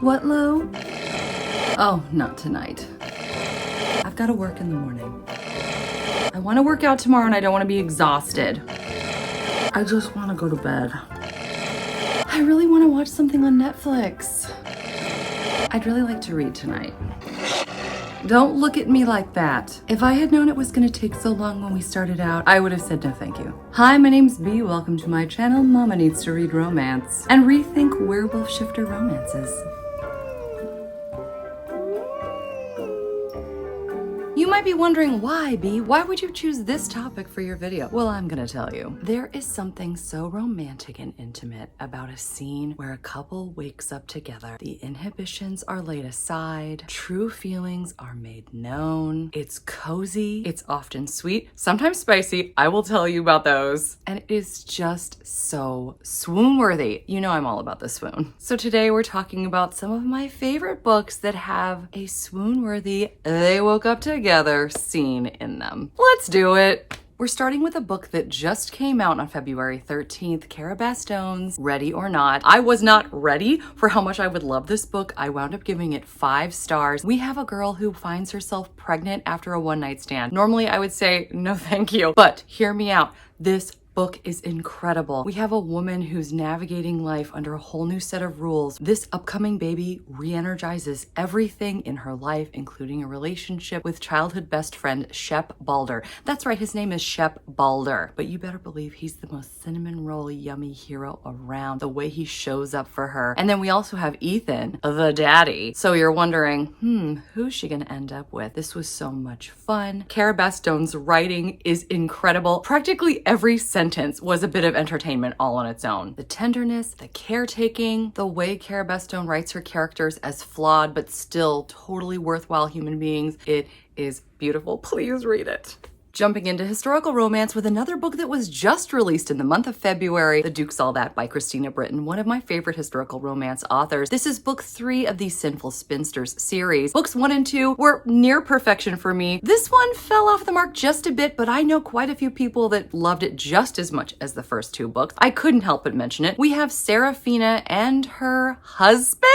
What, Lou? Oh, not tonight. I've got to work in the morning. I want to work out tomorrow and I don't want to be exhausted. I just want to go to bed. I really want to watch something on Netflix. I'd really like to read tonight. Don't look at me like that. If I had known it was going to take so long when we started out, I would have said no thank you. Hi, my name's Bee. Welcome to my channel, Mama Needs to Read Romance, and rethink werewolf shifter romances. You might be wondering why, Bee? Why would you choose this topic for your video? Well, I'm gonna tell you. There is something so romantic and intimate about a scene where a couple wakes up together. The inhibitions are laid aside, true feelings are made known. It's cozy, it's often sweet, sometimes spicy. I will tell you about those. And it is just so swoon-worthy. You know I'm all about the swoon. So today we're talking about some of my favorite books that have a swoon-worthy, they woke up together scene in them. Let's do it. We're starting with a book that just came out on February 13th, Cara Bastone's Ready or Not. I was not ready for how much I would love this book. I wound up giving it 5 stars. We have a girl who finds herself pregnant after a one-night stand. Normally I would say no thank you, but hear me out. This book is incredible. We have a woman who's navigating life under a whole new set of rules. This upcoming baby re-energizes everything in her life, including a relationship with childhood best friend Shep Balder. That's right, his name is Shep Balder, but you better believe he's the most cinnamon roll yummy hero around, the way he shows up for her. And then we also have Ethan, the daddy. So you're wondering, who's she gonna end up with? This was so much fun. Cara Bastone's writing is incredible. Practically every sentence was a bit of entertainment all on its own. The tenderness, the caretaking, the way Cara Bastone writes her characters as flawed but still totally worthwhile human beings. It is beautiful. Please read it. Jumping into historical romance with another book that was just released in the month of February, The Duke's All That by Christina Britton, one of my favorite historical romance authors. This is book 3 of the Sinful Spinsters series. Books 1 and 2 were near perfection for me. This one fell off the mark just a bit, but I know quite a few people that loved it just as much as the first 2 books. I couldn't help but mention it. We have Serafina and her husband.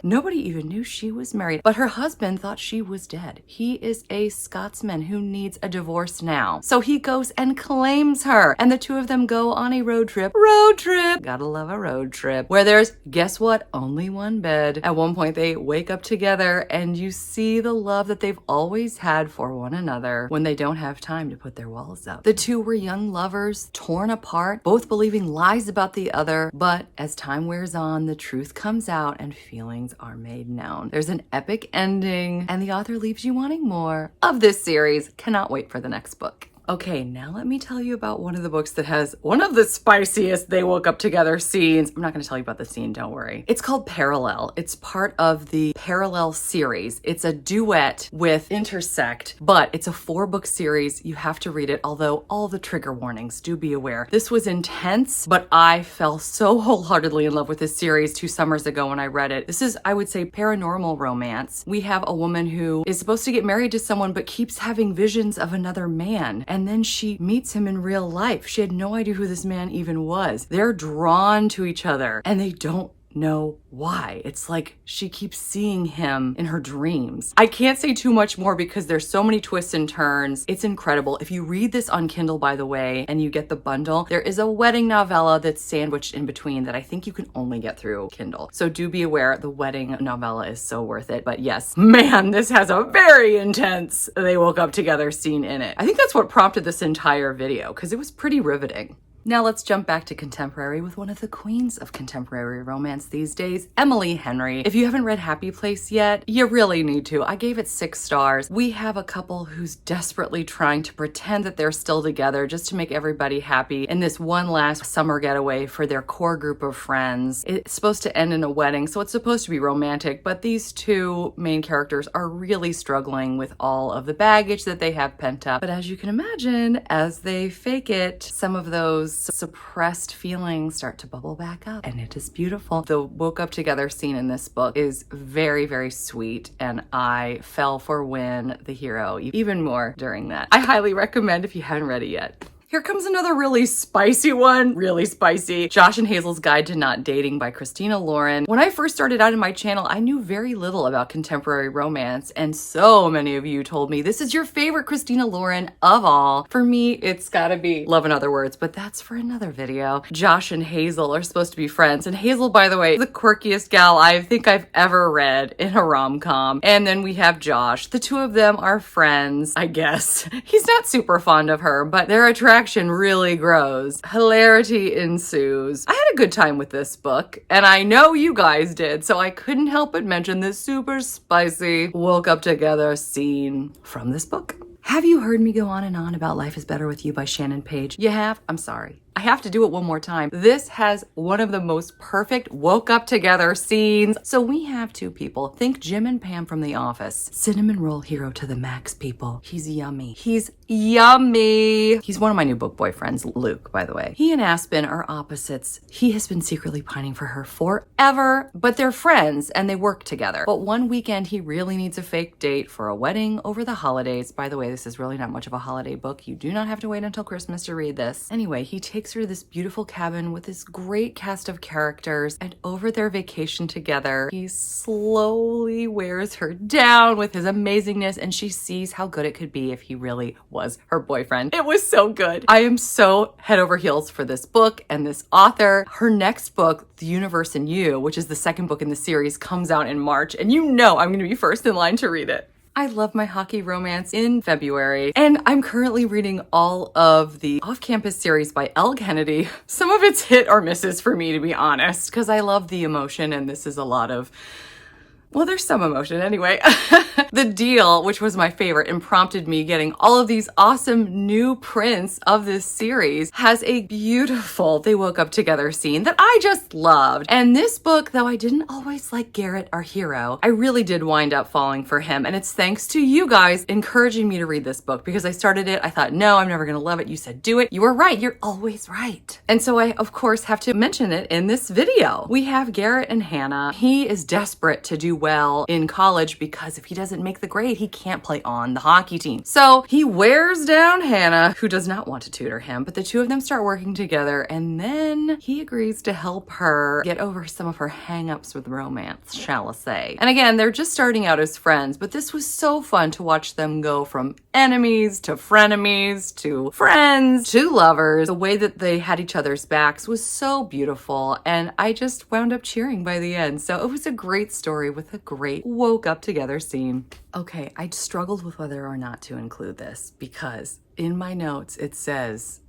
Nobody even knew she was married, but her husband thought she was dead. He is a Scotsman who needs a divorce now. So he goes and claims her, and the two of them go on a road trip. Road trip! Gotta love a road trip. Where there's, guess what? Only one bed. At one point they wake up together and you see the love that they've always had for one another when they don't have time to put their walls up. The two were young lovers, torn apart, both believing lies about the other, but as time wears on, the truth comes out and feelings are made known. There's an epic ending, and the author leaves you wanting more of this series. Cannot wait for the next book. Okay, now let me tell you about one of the books that has one of the spiciest they woke up together scenes. I'm not going to tell you about the scene, don't worry. It's called Parallel. It's part of the Parallel series. It's a duet with Intersect, but it's a 4-book series. You have to read it, although all the trigger warnings, do be aware. This was intense, but I fell so wholeheartedly in love with this series 2 summers ago when I read it. This is, I would say, paranormal romance. We have a woman who is supposed to get married to someone but keeps having visions of another man. And then she meets him in real life. She had no idea who this man even was. They're drawn to each other and they don't know why. It's like she keeps seeing him in her dreams. I can't say too much more because there's so many twists and turns. It's incredible. If you read this on Kindle, by the way, and you get the bundle, there is a wedding novella that's sandwiched in between that I think you can only get through Kindle. So do be aware, the wedding novella is so worth it. But yes, man, this has a very intense they woke up together scene in it. I think that's what prompted this entire video because it was pretty riveting. Now let's jump back to contemporary with one of the queens of contemporary romance these days, Emily Henry. If you haven't read Happy Place yet, you really need to. I gave it 6 stars. We have a couple who's desperately trying to pretend that they're still together just to make everybody happy in this one last summer getaway for their core group of friends. It's supposed to end in a wedding, so it's supposed to be romantic, but these 2 main characters are really struggling with all of the baggage that they have pent up. But as you can imagine, as they fake it, some of those suppressed feelings start to bubble back up, and it is beautiful. The woke up together scene in this book is very, very sweet, and I fell for Win, the hero, even more during that. I highly recommend if you haven't read it yet. Here comes another really spicy one. Really spicy. Josh and Hazel's Guide to Not Dating by Christina Lauren. When I first started out in my channel, I knew very little about contemporary romance, and so many of you told me this is your favorite Christina Lauren of all. For me, it's gotta be Love in Other Words, but that's for another video. Josh and Hazel are supposed to be friends, and Hazel, by the way, the quirkiest gal I think I've ever read in a rom-com. And then we have Josh. The two of them are friends, I guess. He's not super fond of her, but their attraction really grows. Hilarity ensues. I had a good time with this book, and I know you guys did, so I couldn't help but mention this super spicy woke up together scene from this book. Have you heard me go on and on about Life is Better with You by Shannon Page? You have? I'm sorry. I have to do it one more time. This has one of the most perfect woke up together scenes. So we have two people. Think Jim and Pam from The Office. Cinnamon roll hero to the max, people. He's yummy. He's yummy. He's one of my new book boyfriends, Luke, by the way. He and Aspen are opposites. He has been secretly pining for her forever, but they're friends and they work together. But one weekend, he really needs a fake date for a wedding over the holidays. By the way, this is really not much of a holiday book. You do not have to wait until Christmas to read this. Anyway, he takes her to this beautiful cabin with this great cast of characters, and over their vacation together, he slowly wears her down with his amazingness, and she sees how good it could be if he really was her boyfriend. It was so good. I am so head over heels for this book and this author. Her next book, The Universe in You, which is the second book in the series, comes out in March, and you know I'm going to be first in line to read it. I love my hockey romance in February, and I'm currently reading all of the off-campus series by Elle Kennedy. Some of it's hit or misses for me, to be honest, because I love the emotion, and this is a lot of, well, there's some emotion anyway. The Deal, which was my favorite and prompted me getting all of these awesome new prints of this series, has a beautiful they woke up together scene that I just loved. And this book, though I didn't always like Garrett, our hero, I really did wind up falling for him. And it's thanks to you guys encouraging me to read this book, because I started it, I thought, no, I'm never gonna love it. You said, do it. You were right. You're always right. And so I, of course, have to mention it in this video. We have Garrett and Hannah. He is desperate to do well in college because if he doesn't make the grade, he can't play on the hockey team. So he wears down Hannah, who does not want to tutor him, but the two of them start working together, and then he agrees to help her get over some of her hang-ups with romance, shall I say. And again, they're just starting out as friends, but this was so fun to watch them go from enemies to frenemies to friends to lovers. The way that they had each other's backs was so beautiful, and I just wound up cheering by the end. So it was a great story with a great woke up together scene. Okay, I struggled with whether or not to include this because in my notes it says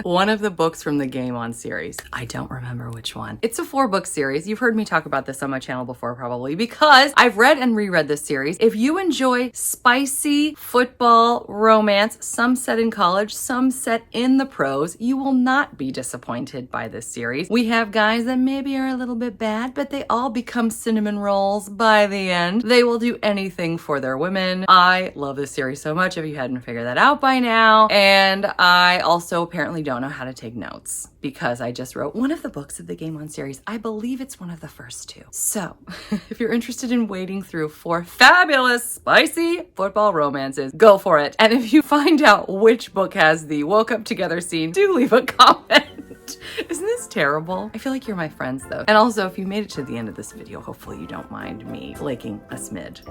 one of the books from the Game On series. I don't remember which one. It's a 4-book series. You've heard me talk about this on my channel before probably because I've read and reread this series. If you enjoy spicy football romance, some set in college, some set in the pros, you will not be disappointed by this series. We have guys that maybe are a little bit bad, but they all become cinnamon rolls by the end. They will do anything for their women. I love this series so much if you hadn't figured that out by now. And I also apparently don't know how to take notes because I just wrote one of the books of the Game On series. I believe it's one of the first 2. So if you're interested in wading through 4 fabulous, spicy football romances, go for it. And if you find out which book has the woke up together scene, do leave a comment. Isn't this terrible? I feel like you're my friends though. And also, if you made it to the end of this video, hopefully you don't mind me flaking a smidge.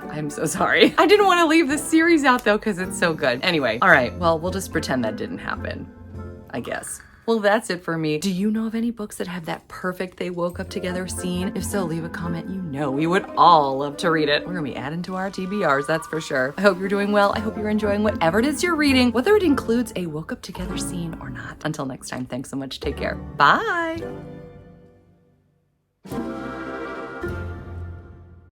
I'm so sorry. I didn't want to leave this series out though because it's so good. Anyway, all right, well, we'll just pretend that didn't happen, I guess. Well, that's it for me. Do you know of any books that have that perfect they woke up together scene? If so, leave a comment. You know we would all love to read it. We're gonna be adding to our TBRs, that's for sure. I hope you're doing well. I hope you're enjoying whatever it is you're reading, whether it includes a woke up together scene or not. Until next time, thanks so much. Take care. Bye.